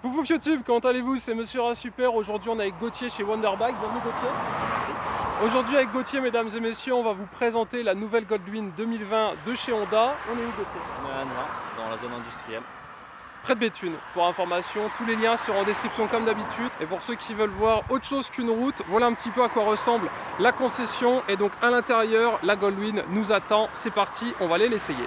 Pouf YouTube, comment allez-vous? C'est Monsieur Super. Aujourd'hui, on est avec Gauthier chez Wonderbike. Bienvenue Gauthier. Merci. Aujourd'hui, avec Gauthier, mesdames et messieurs, on va vous présenter la nouvelle Goldwing 2020 de chez Honda. On est où Gauthier? On est à Amiens, dans la zone industrielle. Près de Béthune. Pour information, tous les liens seront en description comme d'habitude. Et pour ceux qui veulent voir autre chose qu'une route, voilà un petit peu à quoi ressemble la concession. Et donc à l'intérieur, la Goldwing nous attend. C'est parti, on va aller l'essayer.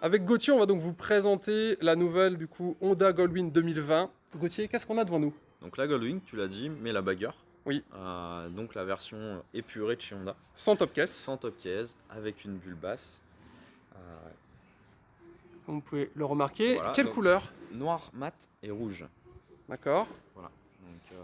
Avec Gauthier, on va donc vous présenter la nouvelle du coup Honda Goldwing 2020. Gauthier, qu'est-ce qu'on a devant nous? Donc la Goldwing, tu l'as dit, mais la Bagger. Oui. Donc la version épurée de chez Honda. Sans top case. Sans top case, avec une bulle basse. Comme vous pouvez le remarquer. Voilà, Quelle donc, couleur? noir, mat et rouge. D'accord. Voilà. Donc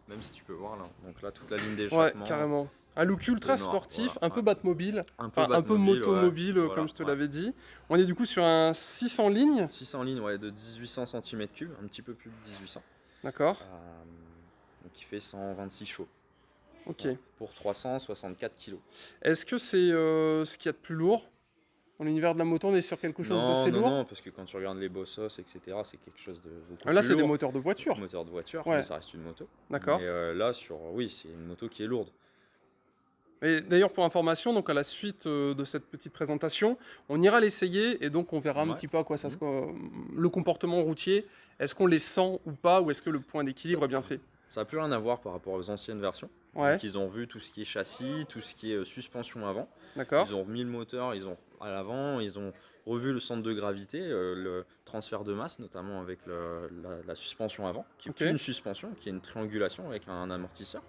même si tu peux voir là, donc là toute la ligne Ouais, d'échappement. carrément. Un look ultra noir, sportif, voilà, un peu Batmobile, un peu motomobile, ouais, comme je te voilà, l'avais dit. On est du coup sur un 600 lignes. 600 lignes, ouais, de 1800 cm3, un petit peu plus de 1800. D'accord. Donc il fait 126 chevaux. Ok. Ouais, pour 364 kg. Est-ce que c'est ce qu'il y a de plus lourd? Dans l'univers de la moto, on est sur quelque chose d'assez lourd? Non, parce que quand tu regardes les Bossos, etc., c'est quelque chose de beaucoup Là, plus c'est des lourd. moteurs de voiture. Moteur de voiture, Ouais. mais ça reste une moto. D'accord. Mais là, oui, c'est une moto qui est lourde. Et d'ailleurs, pour information, donc à la suite de cette petite présentation, on ira l'essayer et donc on verra un Ouais. petit peu à quoi ça se le comportement routier. Est-ce qu'on les sent ou pas, ou est-ce que le point d'équilibre est bien fait? Ça n'a plus rien à voir par rapport aux anciennes versions. Ouais. Donc, ils ont vu tout ce qui est châssis, tout ce qui est suspension avant. D'accord. Ils ont remis le moteur, ils ont à l'avant, ils ont revu le centre de gravité, le transfert de masse, notamment avec la suspension avant, qui est Ok. plus une suspension, qui est une triangulation avec un amortisseur.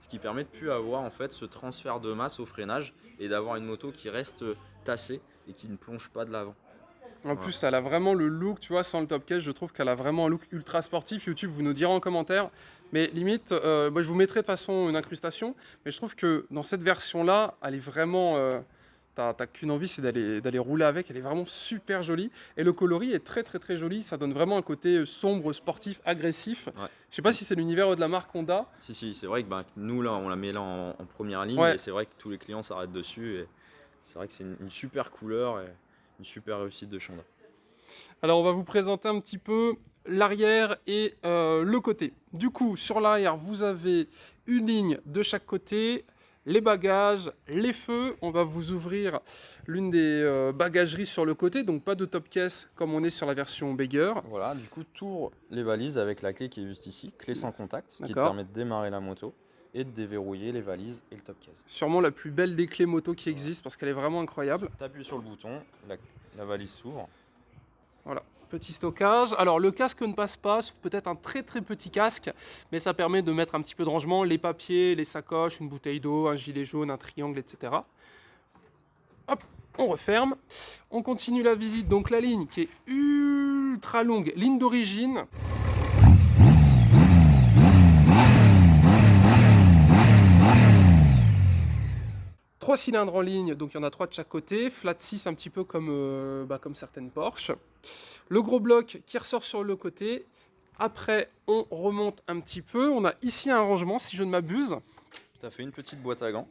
Ce qui permet de plus avoir en fait ce transfert de masse au freinage et d'avoir une moto qui reste tassée et qui ne plonge pas de l'avant. En plus, elle a vraiment le look, tu vois, sans le top case, je trouve qu'elle a vraiment un look ultra sportif. YouTube, vous nous direz en commentaire. Mais limite, moi, je vous mettrai de toute façon une incrustation. Mais je trouve que dans cette version-là, elle est vraiment... t'as qu'une envie, c'est d'aller rouler avec. Elle est vraiment super jolie. Et le coloris est très très très joli. Ça donne vraiment un côté sombre, sportif, agressif. Ouais. Je sais pas si c'est l'univers de la marque Honda. Si, c'est vrai que nous là, on la met là en première ligne Ouais. et c'est vrai que tous les clients s'arrêtent dessus et c'est vrai que c'est une super couleur et une super réussite de chez Honda. Alors on va vous présenter un petit peu l'arrière et le côté. Du coup, sur l'arrière, vous avez une ligne de chaque côté, les bagages, les feux. On va vous ouvrir l'une des bagageries sur le côté, donc pas de top case comme on est sur la version Bagger. Voilà, du coup, tu ouvres les valises avec la clé qui est juste ici, clé sans contact, qui te D'accord. permet de démarrer la moto et de déverrouiller les valises et le top case. Sûrement la plus belle des clés moto qui existe parce qu'elle est vraiment incroyable. Tu appuies sur le bouton, la valise s'ouvre. Voilà, petit stockage. Alors le casque ne passe pas, sauf peut-être un très très petit casque, mais ça permet de mettre un petit peu de rangement, les papiers, les sacoches, une bouteille d'eau, un gilet jaune, un triangle, etc. Hop, on referme. On continue la visite, donc la ligne qui est ultra longue, ligne d'origine. Trois cylindres en ligne, donc il y en a 3 de chaque côté, flat 6 un petit peu comme certaines Porsche. Le gros bloc qui ressort sur le côté. Après, on remonte un petit peu. On a ici un rangement, si je ne m'abuse. Tu as fait une petite boîte à gants.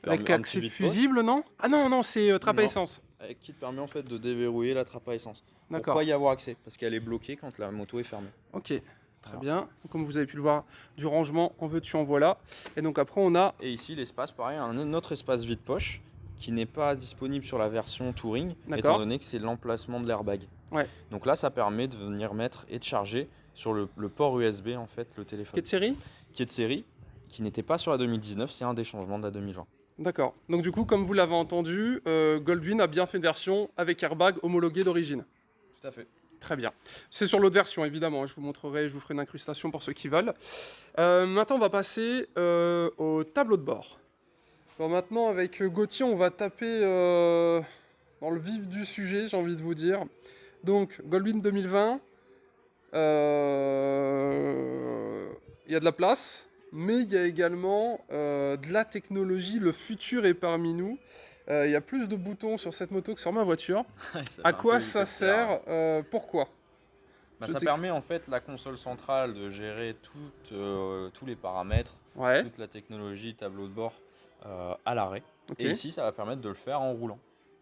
Avec Un l'accès petit vide-poche. fusible, non? Ah non, c'est trappe à Non. essence. Qui te permet en fait de déverrouiller la trappe à essence. Pour D'accord. pas y avoir accès, parce qu'elle est bloquée quand la moto est fermée. Ok, très Voilà. bien. Comme vous avez pu le voir, du rangement, en veux-tu, en voilà. Et donc après, on a... Et ici, l'espace, pareil, un autre espace vide-poche qui n'est pas disponible sur la version Touring, D'accord. étant donné que c'est l'emplacement de l'airbag. Ouais. Donc là, ça permet de venir mettre et de charger sur le port USB en fait le téléphone. Quai de série? Qui est de série, qui n'était pas sur la 2019, c'est un des changements de la 2020. D'accord. Donc du coup, comme vous l'avez entendu, Goldwing a bien fait une version avec airbag homologué d'origine. Tout à fait. Très bien. C'est sur l'autre version, évidemment. Je vous montrerai, je vous ferai une incrustation pour ceux qui veulent. Maintenant, on va passer au tableau de bord. Bon, maintenant, avec Gauthier, on va taper dans le vif du sujet, j'ai envie de vous dire. Donc, Goldwyn 2020, il y a de la place, mais il y a également de la technologie. Le futur est parmi nous. Il y a plus de boutons sur cette moto que sur ma voiture. À quoi ça sert Pourquoi Ça permet en fait la console centrale de gérer tous les paramètres, toute la technologie, tableau de bord à l'arrêt. Et ici, ça va permettre de le faire en roulant.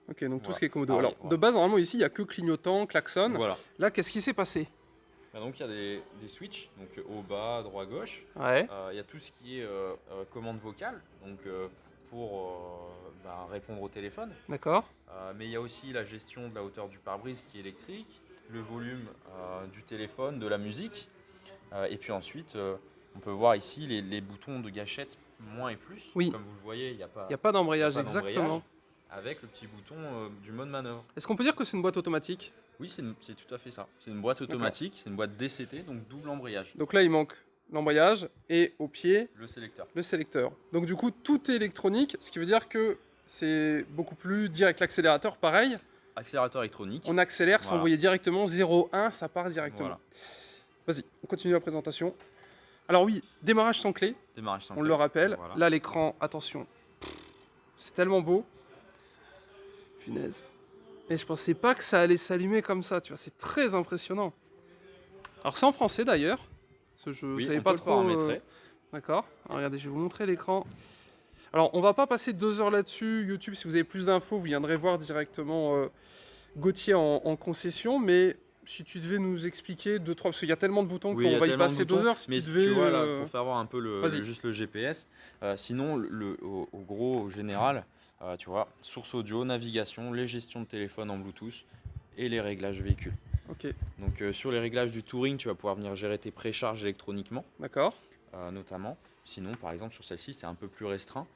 Ok, donc tout ce qui est commodo. Alors, de base, normalement, ici, il n'y a que clignotant, klaxon. Là, qu'est-ce qui s'est passé? Donc, il y a des switches, donc haut, bas, droit, gauche. Il y a tout ce qui est commande vocale, donc pour répondre au téléphone. D'accord. Mais il y a aussi la gestion de la hauteur du pare-brise qui est électrique, le volume du téléphone, de la musique. Et puis ensuite, on peut voir ici les boutons de gâchette moins et plus. Oui. Comme vous le voyez, il n'y a pas d'embrayage, exactement. Avec le petit bouton du mode manœuvre. Est-ce qu'on peut dire que c'est une boîte automatique? Oui, c'est tout à fait ça. C'est une boîte automatique, c'est une boîte DCT, donc double embrayage. Donc là, il manque l'embrayage et au pied, le sélecteur. Donc du coup, tout est électronique, ce qui veut dire que c'est beaucoup plus direct. L'accélérateur, pareil. Accélérateur électronique. On accélère sans envoyer directement 0,1, ça part directement. Vas-y, on continue la présentation. Alors oui, démarrage sans clé. On le rappelle. Là, l'écran, attention, c'est tellement beau. Punaise. Et je pensais pas que ça allait s'allumer comme ça, tu vois, c'est très impressionnant. Alors c'est en français d'ailleurs. Je savais pas trop. D'accord. Regardez, je vais vous montrer l'écran. Alors, on va pas passer 2 heures là-dessus. YouTube, si vous avez plus d'infos, vous viendrez voir directement Gauthier en concession. Mais si tu devais nous expliquer 2-3, parce qu'il y a tellement de boutons qu'on va y passer 2 heures. Mais tu vois, là, pour faire voir un peu juste le GPS, sinon, au général, tu vois, source audio, navigation, les gestions de téléphone en Bluetooth et les réglages véhicules. Ok. Donc sur les réglages du Touring, tu vas pouvoir venir gérer tes précharges électroniquement. D'accord. Notamment. Sinon, par exemple, sur celle-ci, c'est un peu plus restreint.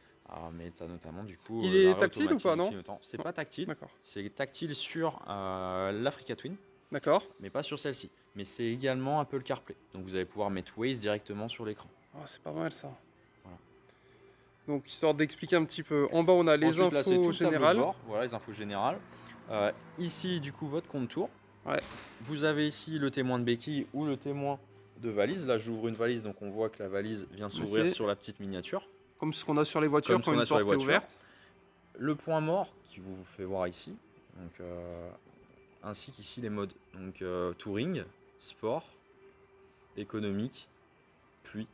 Mais tu as notamment du coup. Il est tactile ou pas, non? C'est pas tactile. C'est tactile sur l'Africa Twin. D'accord. Mais pas sur celle-ci. Mais c'est également Apple CarPlay. Donc vous allez pouvoir mettre Waze directement sur l'écran. Oh, c'est pas mal ça. Voilà. Donc histoire d'expliquer un petit peu. En bas, on a les infos générales. Voilà les infos générales. Ici, du coup, votre compte tour. Ouais. Vous avez ici le témoin de béquille ou le témoin de valise. Là, j'ouvre une valise, donc on voit que la valise vient s'ouvrir sur la petite miniature. Comme ce qu'on a sur les voitures quand une porte est ouverte. Le point mort qui vous fait voir ici. Donc, ainsi qu'ici les modes. Donc touring, sport, économique, puis.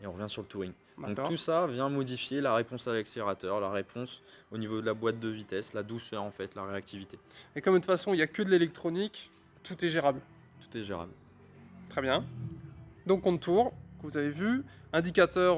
Et on revient sur le touring. Donc tout ça vient modifier la réponse à l'accélérateur, la réponse au niveau de la boîte de vitesse, la douceur en fait, la réactivité. Et comme de toute façon il n'y a que de l'électronique, tout est gérable. Tout est gérable. Très bien. Donc contour, que vous avez vu. Indicateur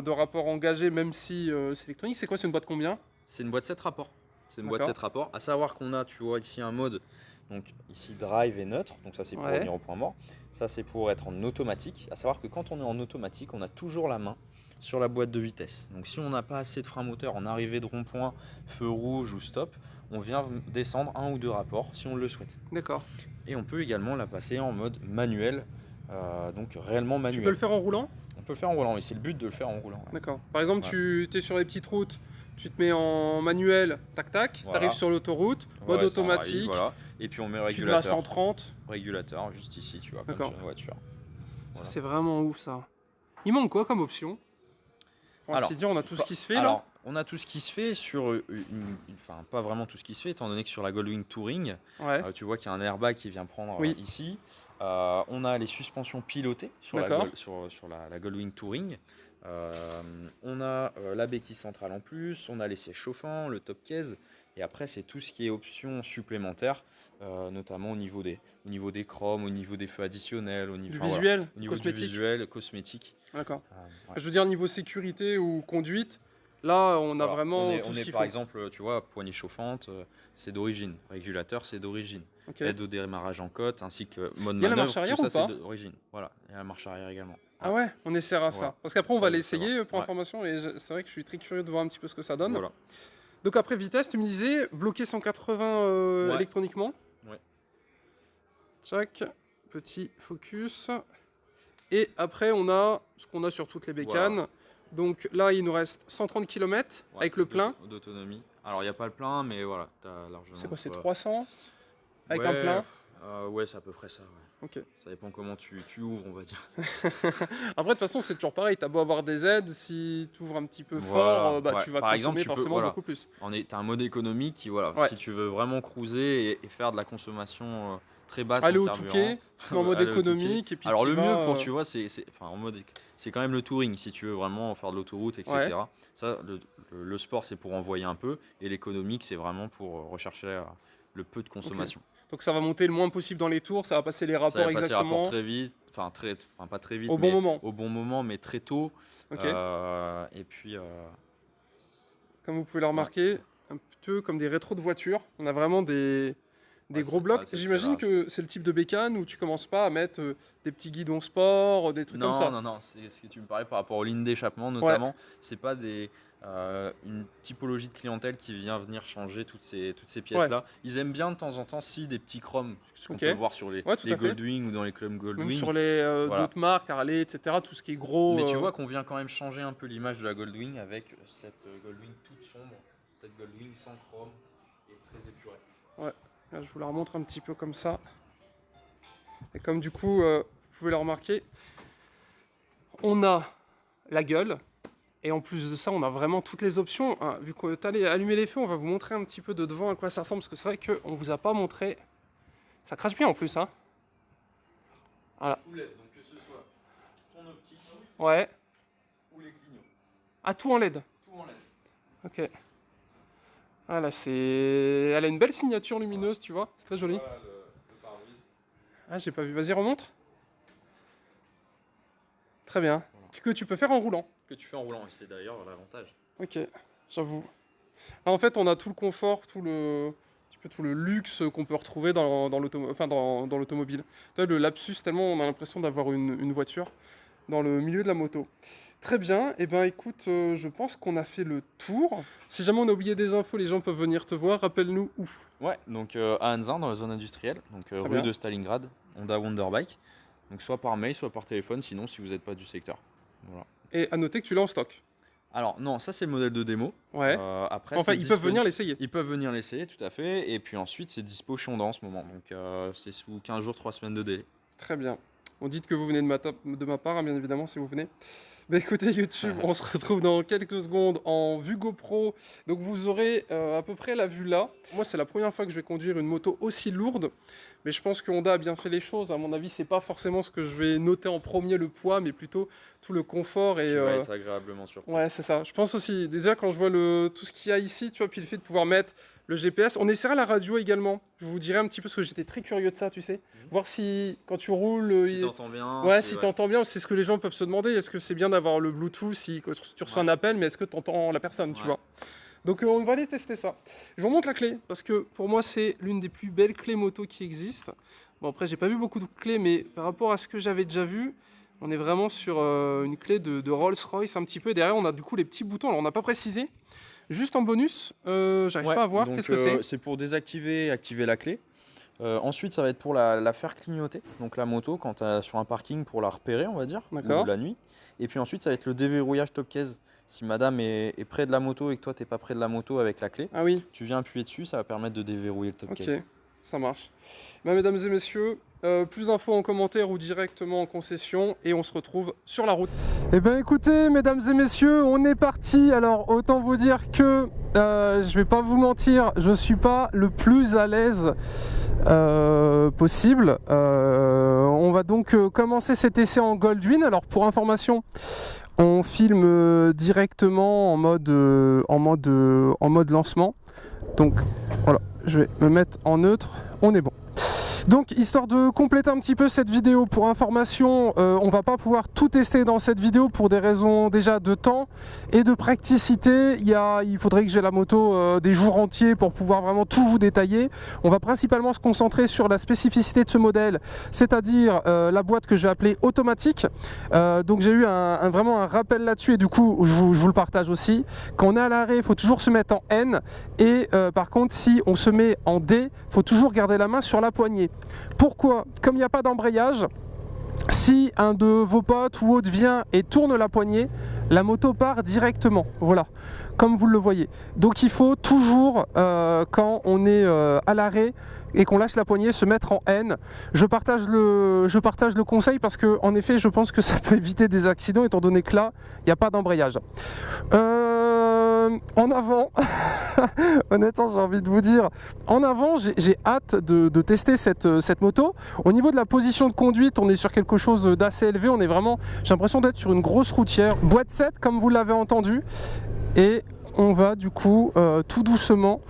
de rapport engagé, même si c'est électronique. C'est quoi, c'est une boîte combien? C'est une boîte 7 rapports. C'est une boîte 7 rapports. À savoir qu'on a, tu vois, ici un mode. Donc ici drive et neutre, donc ça c'est pour revenir au point mort. Ça c'est pour être en automatique. À savoir que quand on est en automatique, on a toujours la main sur la boîte de vitesse. Donc si on n'a pas assez de frein moteur en arrivée de rond-point, feu rouge ou stop, on vient descendre 1 ou 2 rapports si on le souhaite. D'accord. Et on peut également la passer en mode manuel, donc réellement manuel. Tu peux le faire en roulant? On peut le faire en roulant, et c'est le but de le faire en roulant. Ouais. D'accord. Par exemple, tu es sur les petites routes, tu te mets en manuel, tac tac, tu arrives sur l'autoroute, mode automatique. Voilà. Et puis on met régulateur. Tu le mets à 130. Régulateur, juste ici, tu vois, comme sur une voiture. Ça c'est vraiment ouf ça. Il manque quoi comme option? Alors, on a tout ce qui se fait là. On a tout ce qui se fait sur enfin pas vraiment tout ce qui se fait, étant donné que sur la Goldwing Touring, tu vois qu'il y a un airbag qui vient prendre ici. On a les suspensions pilotées sur la Goldwing Touring. On a la béquille centrale en plus, on a les sièges chauffants, le top case, et après c'est tout ce qui est options supplémentaires, notamment au niveau des chromes, au niveau des feux additionnels, au niveau du visuel, cosmétique. D'accord. Je veux dire niveau sécurité ou conduite, là on a vraiment tout ce qu'il faut. Par exemple, tu vois, poignée chauffante, c'est d'origine, régulateur c'est d'origine, aide au démarrage en côte, ainsi que mode manœuvre. Il y a la marche arrière tout ça, ou pas? C'est d'origine. Voilà, il y a la marche arrière également. Ah ouais, on essaiera ça. Parce qu'après on va l'essayer pour information, et c'est vrai que je suis très curieux de voir un petit peu ce que ça donne. Voilà. Donc après vitesse, tu me disais bloqué 180 électroniquement. Ouais. Tchac, petit focus. Et après, on a ce qu'on a sur toutes les bécanes. Voilà. Donc là, il nous reste 130 km avec le plein. D'autonomie. Alors, il n'y a pas le plein, mais voilà, tu as largement. C'est quoi, c'est 300 avec un plein? Ouais, c'est à peu près ça. Ouais. Okay. Ça dépend comment tu ouvres, on va dire. Après, de toute façon, c'est toujours pareil. Tu as beau avoir des aides, si tu ouvres un petit peu fort, tu vas consommer forcément beaucoup plus. Tu as un mode économique qui, si tu veux vraiment cruiser et faire de la consommation très basse aller au Touquet, en mode économique. Et puis alors, le mieux pour, tu vois, c'est quand même le touring, si tu veux vraiment faire de l'autoroute, etc. Ouais. Ça, le sport, c'est pour envoyer un peu. Et l'économique, c'est vraiment pour rechercher le peu de consommation. Okay. Donc ça va monter le moins possible dans les tours, ça va passer les rapports exactement. Ça va passer les rapports très vite, pas très vite, au bon moment, mais très tôt. Okay. Et puis, comme vous pouvez le remarquer, un peu comme des rétros de voiture. On a vraiment des gros blocs. J'imagine que c'est le type de bécane où tu commences pas à mettre des petits guidons sport, des trucs comme ça. Non, c'est ce que tu me parlais par rapport aux lignes d'échappement notamment. Ouais. C'est pas une typologie de clientèle qui vient venir changer toutes ces pièces-là. Ouais. Ils aiment bien de temps en temps des petits chromes, ce qu'on peut voir sur les Goldwing ou dans les clubs Goldwing. Même sur les d'autres marques, Harley, etc. Tout ce qui est gros. Mais tu vois qu'on vient quand même changer un peu l'image de la Goldwing avec cette Goldwing toute sombre, cette Goldwing sans chrome et très épurée. Ouais. Là, je vous la remontre un petit peu comme ça. Et comme du coup, vous pouvez le remarquer, on a la gueule. Et en plus de ça, on a vraiment toutes les options. Hein, vu que tu allais allumer les feux, on va vous montrer un petit peu de devant à quoi ça ressemble. Parce que c'est vrai qu'on ne vous a pas montré. Ça crache bien en plus. Hein. Voilà. Full LED, donc que ce soit ton optique ou les clignots. Ah, tout en LED. Tout en LED. Ok. Voilà, elle a une belle signature lumineuse, tu vois. C'est très joli. Voilà le pare-brise. Ah, j'ai pas vu. Vas-y, remonte. Très bien. Voilà. Que tu peux faire en roulant. Que tu fais en roulant, et c'est d'ailleurs l'avantage. Ok, j'avoue. En fait, on a tout le confort, tout le luxe qu'on peut retrouver dans l'automobile. Tu vois, le lapsus, tellement on a l'impression d'avoir une voiture dans le milieu de la moto. Très bien, et écoute, je pense qu'on a fait le tour. Si jamais on a oublié des infos, les gens peuvent venir te voir. Rappelle-nous où. Ouais, donc à Anzin, dans la zone industrielle, donc rue de Stalingrad, Honda Wonderbike. Donc soit par mail, soit par téléphone, sinon si vous n'êtes pas du secteur. Voilà. Et à noter que tu l'as en stock. Alors non, ça c'est le modèle de démo. Ouais. Après, enfin, ils peuvent venir l'essayer. Ils peuvent venir l'essayer, tout à fait. Et puis ensuite, c'est dispo chez Honda en ce moment. Donc c'est sous 15 jours, 3 semaines de délai. Très bien. On dit que vous venez de ma part, hein, bien évidemment, si vous venez. Écoutez YouTube, on se retrouve dans quelques secondes en vue GoPro. Donc vous aurez à peu près la vue là. Moi, c'est la première fois que je vais conduire une moto aussi lourde. Mais je pense que Honda a bien fait les choses. À mon avis, c'est pas forcément ce que je vais noter en premier, le poids, mais plutôt tout le confort. Et, tu vas être agréablement surpris. Ouais, c'est ça. Je pense aussi, déjà quand je vois tout ce qu'il y a ici, tu vois, puis le fait de pouvoir mettre le GPS. On essaiera la radio également. Je vous dirai un petit peu, parce que j'étais très curieux de ça, tu sais. Voir si, quand tu roules... Si t'entends bien. Ouais, si t'entends bien. C'est ce que les gens peuvent se demander. Est-ce que c'est bien d'avoir le Bluetooth si tu reçois un appel, mais est-ce que t'entends la personne, tu vois. Donc on va aller tester ça. Je vous montre la clé, parce que pour moi, c'est l'une des plus belles clés moto qui existent. Bon, après, j'ai pas vu beaucoup de clés, mais par rapport à ce que j'avais déjà vu, on est vraiment sur une clé de Rolls-Royce un petit peu. Et derrière, on a du coup les petits boutons. Alors, on n'a pas précisé. Juste en bonus, j'arrive pas à voir. Qu'est-ce que c'est? C'est pour désactiver et activer la clé. Ensuite, ça va être pour la faire clignoter, donc la moto, quand tu es sur un parking pour la repérer, on va dire, ou la nuit. Et puis ensuite, ça va être le déverrouillage top case. Si madame est près de la moto et que toi, tu n'es pas près de la moto avec la clé, tu viens appuyer dessus, ça va permettre de déverrouiller le top case. Ça marche. Mesdames et messieurs, plus d'infos en commentaire ou directement en concession et on se retrouve sur la route. Eh bien écoutez, mesdames et messieurs, on est parti. Alors autant vous dire que je vais pas vous mentir, je suis pas le plus à l'aise possible. On va donc commencer cet essai en Goldwing. Alors pour information, on filme directement en mode lancement. Donc voilà, je vais me mettre en neutre, on est bon. Donc histoire de compléter un petit peu cette vidéo, pour information, on va pas pouvoir tout tester dans cette vidéo pour des raisons déjà de temps et de praticité. Il faudrait que j'ai la moto des jours entiers pour pouvoir vraiment tout vous détailler. On va principalement se concentrer sur la spécificité de ce modèle, c'est-à-dire la boîte que j'ai appelée automatique. Donc j'ai eu vraiment un rappel là-dessus et du coup je vous le partage aussi. Quand on est à l'arrêt, il faut toujours se mettre en N et par contre si on se met en D, il faut toujours garder la main sur la poignée. poignée. Pourquoi? Comme il n'y a pas d'embrayage, si un de vos potes ou autre vient et tourne la poignée, la moto part directement, voilà, comme vous le voyez. Donc il faut toujours, quand on est à l'arrêt et qu'on lâche la poignée, se mettre en N. Je partage le conseil parce que, en effet, je pense que ça peut éviter des accidents étant donné que là, il n'y a pas d'embrayage. En avant, honnêtement, j'ai envie de vous dire, en avant, j'ai hâte de tester cette moto. Au niveau de la position de conduite, on est sur quelque chose d'assez élevé. On est vraiment, j'ai l'impression d'être sur une grosse routière. Boîte 7, comme vous l'avez entendu. Et on va du coup tout doucement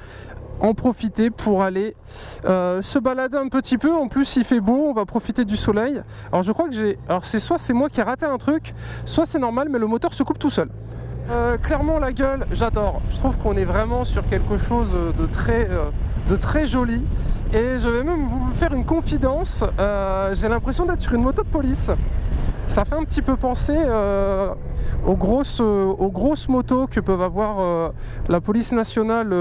en profiter pour aller se balader un petit peu. En plus il fait beau, on va profiter du soleil. Alors je crois que soit c'est moi qui ai raté un truc, soit c'est normal, mais le moteur se coupe tout seul. Clairement la gueule, j'adore. Je trouve qu'on est vraiment sur quelque chose de très joli. Et je vais même vous faire une confidence, j'ai l'impression d'être sur une moto de police. Ça fait un petit peu penser aux grosses motos que peuvent avoir la police nationale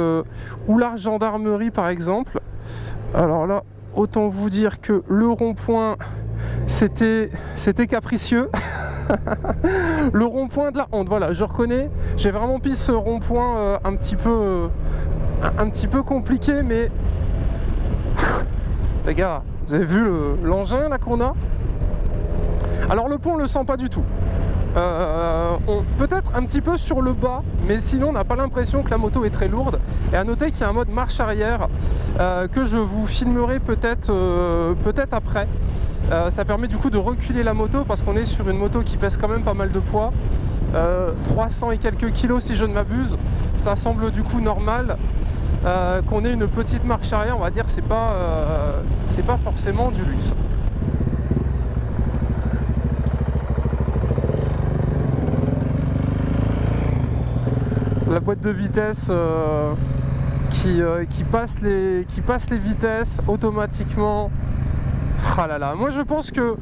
ou la gendarmerie par exemple. Alors là, autant vous dire que le rond-point, c'était capricieux. Le rond-point de la honte, voilà, je reconnais, j'ai vraiment pris ce rond-point un petit peu compliqué, mais les gars, vous avez vu l'engin là qu'on a? Alors le pont on le sent pas du tout. Peut-être un petit peu sur le bas, mais sinon on n'a pas l'impression que la moto est très lourde. Et à noter qu'il y a un mode marche arrière que je vous filmerai peut-être après. Ça permet du coup de reculer la moto parce qu'on est sur une moto qui pèse quand même pas mal de poids. 300 et quelques kilos si je ne m'abuse. Ça semble du coup normal qu'on ait une petite marche arrière. On va dire que c'est pas forcément du luxe. La boîte de vitesse qui passe les vitesses automatiquement. Ah là là, moi je pense que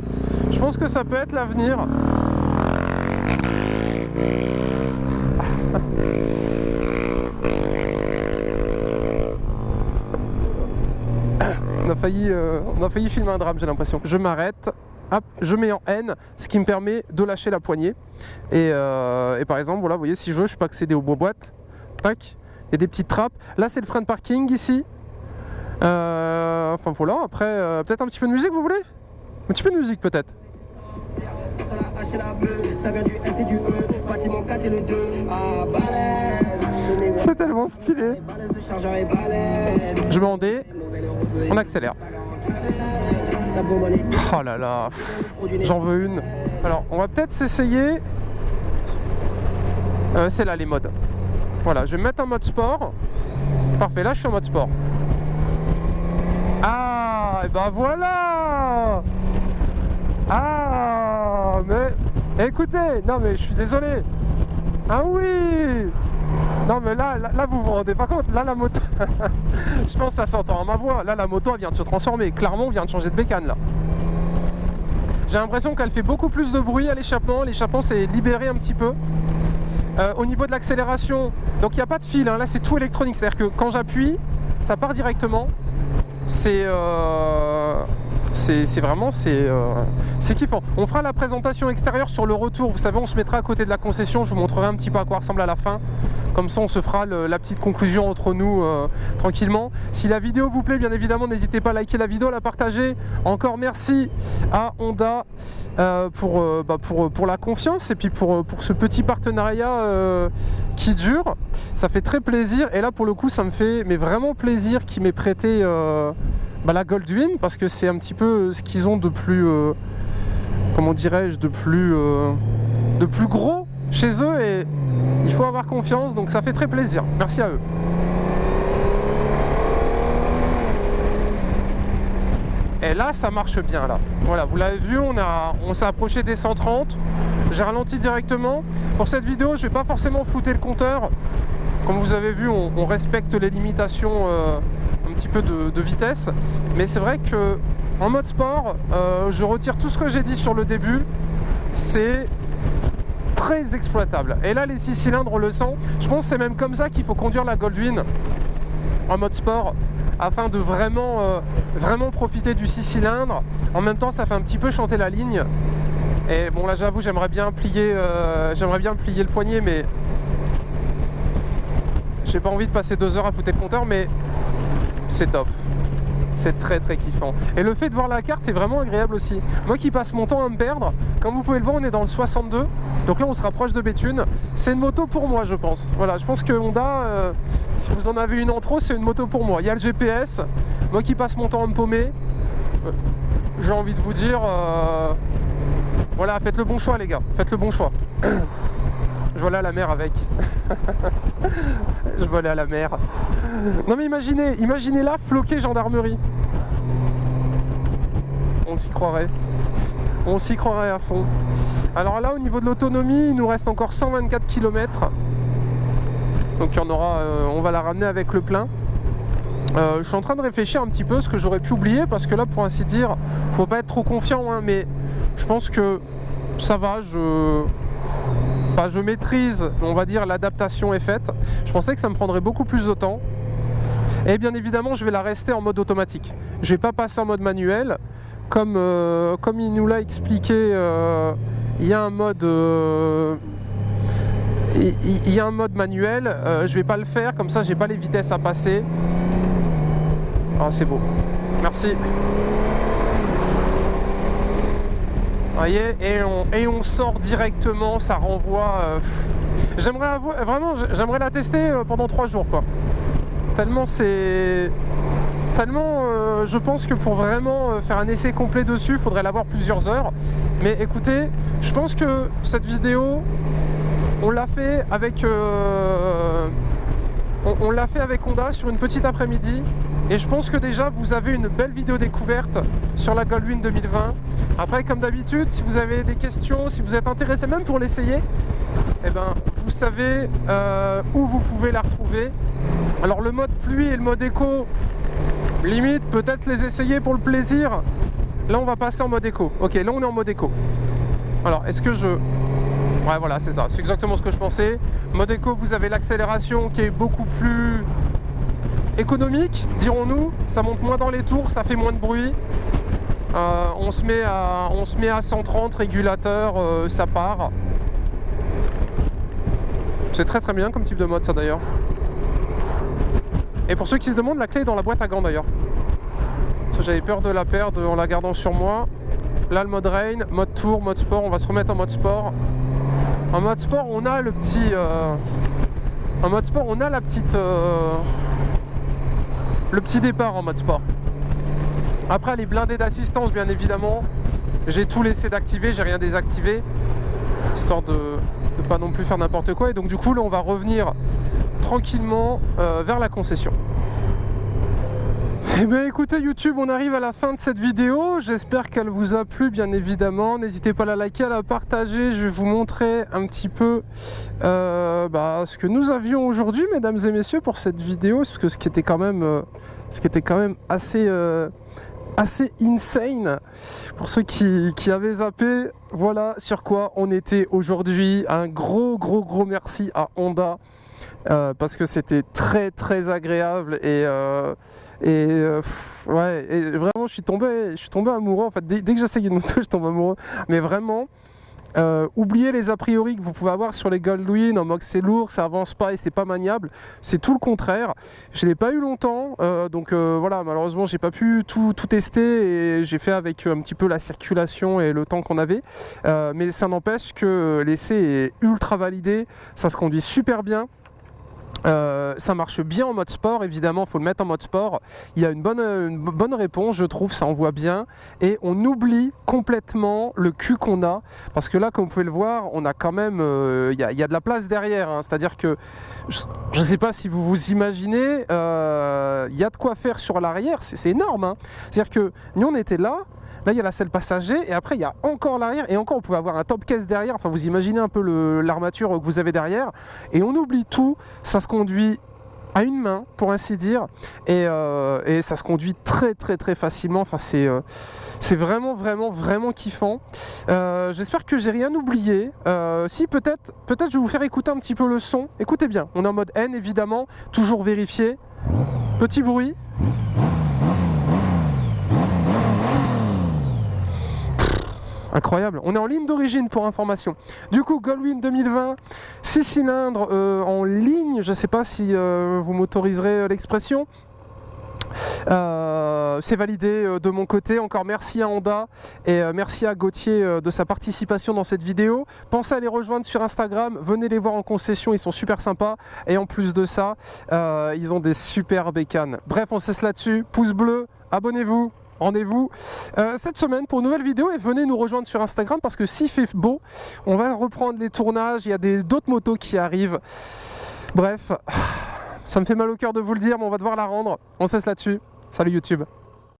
ça peut être l'avenir. On a failli filmer un drame, j'ai l'impression. Je m'arrête. Hop, je mets en N, ce qui me permet de lâcher la poignée. Et par exemple, voilà, vous voyez, si je veux, je peux accéder aux boîtes. Tac, il y a des petites trappes. Là, c'est le frein de parking ici. Enfin voilà, après, peut-être un petit peu de musique, vous voulez? Un petit peu de musique, peut-être. C'est tellement stylé. Je mets en D, on accélère. Oh là là, j'en veux une. Alors, on va peut-être s'essayer. C'est là les modes. Voilà, je vais me mettre en mode sport. Parfait, là je suis en mode sport. Ah, et ben voilà. Ah, mais écoutez, non mais je suis désolé. Ah oui. Non mais là vous vous rendez pas compte, là la moto, je pense que ça s'entend à ma voix, là la moto elle vient de se transformer, clairement on vient de changer de bécane là. J'ai l'impression qu'elle fait beaucoup plus de bruit à l'échappement s'est libéré un petit peu. Au niveau de l'accélération, donc il n'y a pas de fil, hein, là c'est tout électronique, c'est-à-dire que quand j'appuie, ça part directement. C'est kiffant. On fera la présentation extérieure sur le retour. Vous savez, on se mettra à côté de la concession. Je vous montrerai un petit peu à quoi ressemble à la fin. Comme ça, on se fera la petite conclusion entre nous tranquillement. Si la vidéo vous plaît, bien évidemment, n'hésitez pas à liker la vidéo, à la partager. Encore merci à Honda pour la confiance et puis pour ce petit partenariat qui dure. Ça fait très plaisir. Et là, pour le coup, ça me fait vraiment plaisir qu'ils m'aient prêté la Goldwing, parce que c'est un petit peu ce qu'ils ont de plus comment dirais-je, de plus gros chez eux, et il faut avoir confiance, donc ça fait très plaisir. Merci à eux. Et là ça marche bien là. Voilà, vous l'avez vu, on s'est approché des 130. J'ai ralenti directement. Pour cette vidéo, je vais pas forcément flouter le compteur. Comme vous avez vu, on respecte les limitations un petit peu de vitesse. Mais c'est vrai que en mode sport, je retire tout ce que j'ai dit sur le début. C'est très exploitable. Et là, les 6 cylindres, on le sent. Je pense que c'est même comme ça qu'il faut conduire la Goldwing en mode sport. afin de vraiment profiter du 6 cylindres. En même temps, ça fait un petit peu chanter la ligne. Et bon, là, j'avoue, j'aimerais bien plier le poignet, mais j'ai pas envie de passer 2 heures à foutre le compteur, mais c'est top. C'est très très kiffant. Et le fait de voir la carte est vraiment agréable aussi. Moi qui passe mon temps à me perdre, comme vous pouvez le voir, on est dans le 62. Donc là, on se rapproche de Béthune. C'est une moto pour moi, je pense. Voilà, je pense que Honda, si vous en avez une en trop, c'est une moto pour moi. Il y a le GPS. Moi qui passe mon temps à me paumer, j'ai envie de vous dire, voilà, faites le bon choix, les gars. Faites le bon choix. Je volais à la mer avec. Je volais à la mer. Non mais imaginez là, floqué gendarmerie. On s'y croirait. On s'y croirait à fond. Alors là, au niveau de l'autonomie, il nous reste encore 124 km. Donc il y en aura, on va la ramener avec le plein. Je suis en train de réfléchir un petit peu ce que j'aurais pu oublier, parce que là, pour ainsi dire, faut pas être trop confiant, hein, mais je pense que ça va, je maîtrise, on va dire, l'adaptation est faite. Je pensais que ça me prendrait beaucoup plus de temps. Et bien évidemment, je vais la rester en mode automatique. Je vais pas passer en mode manuel. Comme il nous l'a expliqué, il y a un mode... il y a un mode manuel. Je vais pas le faire, comme ça j'ai pas les vitesses à passer. Ah, c'est beau. Merci. Vous voyez, et on sort directement, ça renvoie. J'aimerais la tester pendant 3 jours, quoi. Tellement je pense que pour vraiment faire un essai complet dessus, il faudrait l'avoir plusieurs heures. Mais écoutez, je pense que cette vidéo, on l'a fait avec Honda sur une petite après-midi. Et je pense que déjà vous avez une belle vidéo découverte sur la Goldwing 2020. Après, comme d'habitude, si vous avez des questions, si vous êtes intéressé même pour l'essayer, eh ben, vous savez où vous pouvez la retrouver. Alors le mode pluie et le mode éco, limite peut-être les essayer pour le plaisir. Là on va passer en mode éco. Ok, là on est en mode éco. Alors est-ce que ouais, voilà, c'est ça, c'est exactement ce que je pensais. Mode éco, vous avez l'accélération qui est beaucoup plus économique, dirons-nous. Ça monte moins dans les tours, ça fait moins de bruit. On se met à 130, régulateur, ça part. C'est très très bien comme type de mode, ça d'ailleurs. Et pour ceux qui se demandent, la clé est dans la boîte à gants d'ailleurs. Parce que j'avais peur de la perdre en la gardant sur moi. Là le mode rain, mode tour, mode sport, on va se remettre en mode sport. En mode sport, on a le petit... En mode sport, on a la petite... Le petit départ en mode sport. Après les blindés d'assistance, bien évidemment, j'ai tout laissé d'activer, j'ai rien désactivé, histoire de pas non plus faire n'importe quoi. Et donc du coup là on va revenir tranquillement vers la concession. Eh bien écoutez YouTube, on arrive à la fin de cette vidéo, j'espère qu'elle vous a plu bien évidemment, n'hésitez pas à la liker, à la partager, je vais vous montrer un petit peu ce que nous avions aujourd'hui mesdames et messieurs pour cette vidéo, parce que ce qui était quand même assez insane pour ceux qui avaient zappé. Voilà sur quoi on était aujourd'hui. Un gros merci à Honda parce que c'était très très agréable et vraiment je suis tombé amoureux en fait. Dès que j'essayais une moto je tombe amoureux, mais vraiment oubliez les a priori que vous pouvez avoir sur les Goldwing en mode c'est lourd, ça avance pas et c'est pas maniable. C'est tout le contraire. Je l'ai pas eu longtemps, donc voilà, malheureusement j'ai pas pu tout tester et j'ai fait avec un petit peu la circulation et le temps qu'on avait. Mais ça n'empêche que l'essai est ultra validé, ça se conduit super bien. Ça marche bien en mode sport, évidemment, il faut le mettre en mode sport. Il y a une bonne réponse, je trouve, ça envoie bien. Et on oublie complètement le cul qu'on a. Parce que là, comme vous pouvez le voir, on a quand même... il y a de la place derrière. Hein. C'est-à-dire que, je ne sais pas si vous vous imaginez, il y a de quoi faire sur l'arrière. C'est énorme. Hein. C'est-à-dire que nous, on était là. Là, il y a la selle passager et après, il y a encore l'arrière. Et encore, on pouvait avoir un top case derrière. Enfin, vous imaginez un peu l'armature que vous avez derrière. Et on oublie tout. Ça se conduit à une main, pour ainsi dire. Et ça se conduit très, très, très facilement. Enfin, c'est vraiment kiffant. J'espère que j'ai rien oublié. Si, peut-être, je vais vous faire écouter un petit peu le son. Écoutez bien. On est en mode N, évidemment. Toujours vérifié. Petit bruit. Incroyable, on est en ligne d'origine pour information. Du coup, Goldwing 2020, 6 cylindres en ligne, je ne sais pas si vous m'autoriserez l'expression. C'est validé de mon côté. Encore merci à Honda et merci à Gauthier de sa participation dans cette vidéo. Pensez à les rejoindre sur Instagram, venez les voir en concession, ils sont super sympas. Et en plus de ça, ils ont des super bécanes. Bref, on se laisse là-dessus. Pouce bleu, abonnez-vous. Rendez-vous cette semaine pour une nouvelle vidéo et venez nous rejoindre sur Instagram parce que s'il fait beau, on va reprendre les tournages, il y a d'autres motos qui arrivent. Bref, ça me fait mal au cœur de vous le dire, mais on va devoir la rendre. On se laisse là-dessus. Salut YouTube.